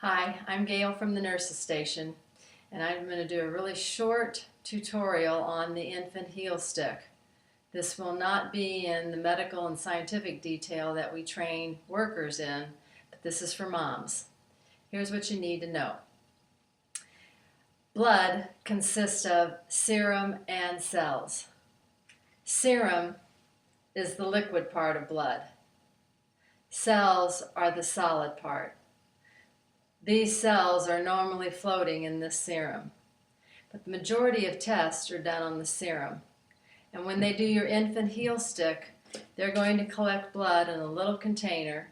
Hi, I'm Gail from the Nurses Station, and I'm going to do a really short tutorial on the infant heel stick. This will not be in the medical and scientific detail that we train workers in, but this is for moms. Here's what you need to know. Blood consists of serum and cells. Serum is the liquid part of blood. Cells are the solid part. These cells are normally floating in this serum, but the majority of tests are done on the serum. And when they do your infant heel stick, they're going to collect blood in a little container,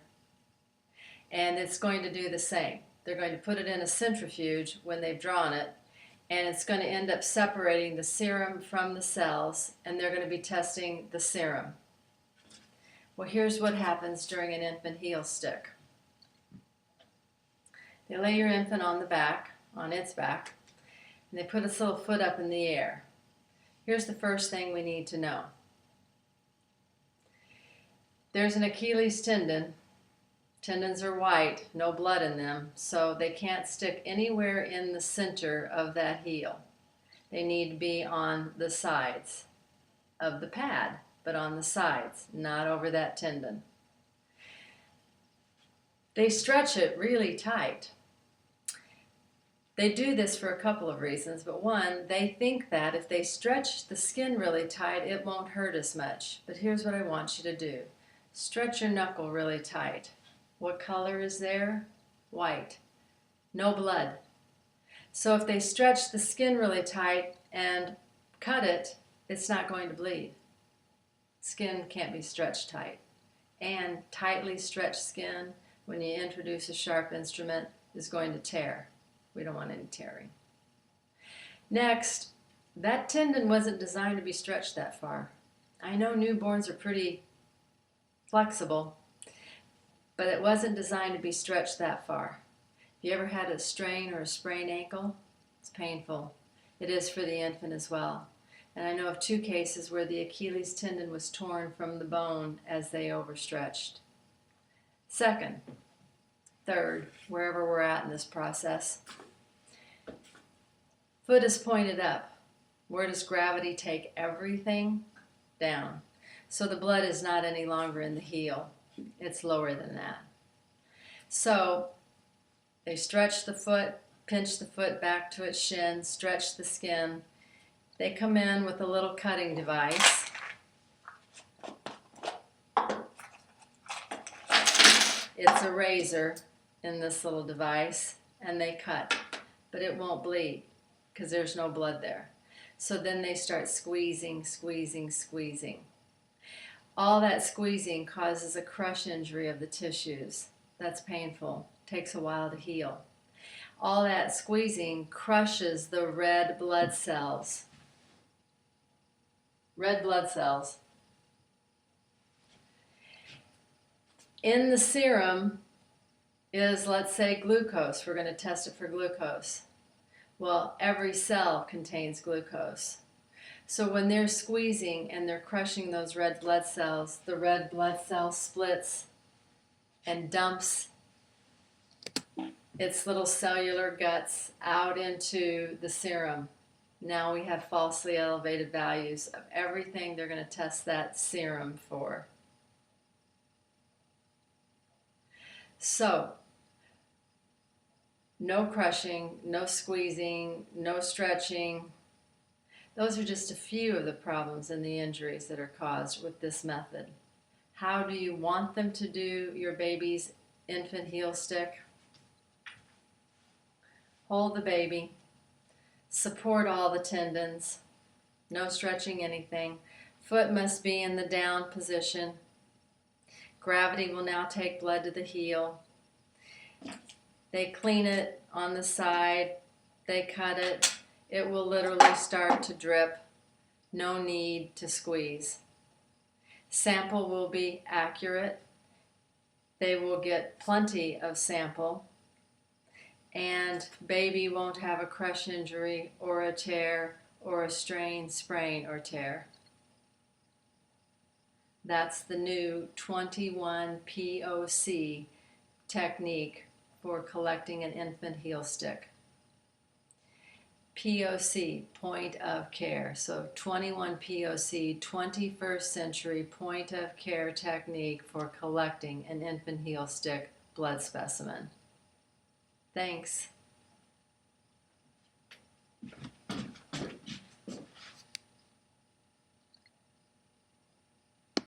and it's going to do the same. They're going to put it in a centrifuge when they've drawn it, and it's going to end up separating the serum from the cells, and they're going to be testing the serum. Well, here's what happens during an infant heel stick. They lay your infant on the back, on its back, and they put its little foot up in the air. Here's the first thing we need to know. There's an Achilles tendon. Tendons are white, no blood in them, so they can't stick anywhere in the center of that heel. They need to be on the sides of the pad, but on the sides, not over that tendon. They stretch it really tight. They do this for a couple of reasons, but one, they think that if they stretch the skin really tight, it won't hurt as much. But here's what I want you to do. Stretch your knuckle really tight. What color is there? White. No blood. So if they stretch the skin really tight and cut it, it's not going to bleed. Skin can't be stretched tight. And tightly stretched skin, when you introduce a sharp instrument, is going to tear. We don't want any tearing. Next, that tendon wasn't designed to be stretched that far. I know newborns are pretty flexible, but it wasn't designed to be stretched that far. If you ever had a strain or a sprained ankle, it's painful. It is for the infant as well. And I know of 2 cases where the Achilles tendon was torn from the bone as they overstretched. Second, third, wherever we're at in this process, foot is pointed up. Where does gravity take everything? Down. So the blood is not any longer in the heel. It's lower than that. So they stretch the foot, pinch the foot back to its shin, stretch the skin. They come in with a little cutting device. It's a razor in this little device, and they cut, but it won't bleed because there's no blood there. So then they start squeezing, squeezing, squeezing. All that squeezing causes a crush injury of the tissues. That's painful. Takes a while to heal. All that squeezing crushes the red blood cells. Red blood cells. In the serum is, let's say, glucose. We're going to test it for glucose. Well, every cell contains glucose. So when they're squeezing and they're crushing those red blood cells, the red blood cell splits and dumps its little cellular guts out into the serum. Now we have falsely elevated values of everything they're going to test that serum for. So, no crushing, no squeezing, no stretching. Those are just a few of the problems and the injuries that are caused with this method. How do you want them to do your baby's infant heel stick? Hold the baby. Support all the tendons. No stretching anything. Foot must be in the down position. Gravity will now take blood to the heel. They clean it on the side. They cut it. It will literally start to drip. No need to squeeze. Sample will be accurate. They will get plenty of sample. And baby won't have a crush injury or a tear or a strain, sprain, or tear. That's the new 21 POC technique for collecting an infant heel stick. POC, point of care. So 21 POC, 21st century point of care technique for collecting an infant heel stick blood specimen. Thanks.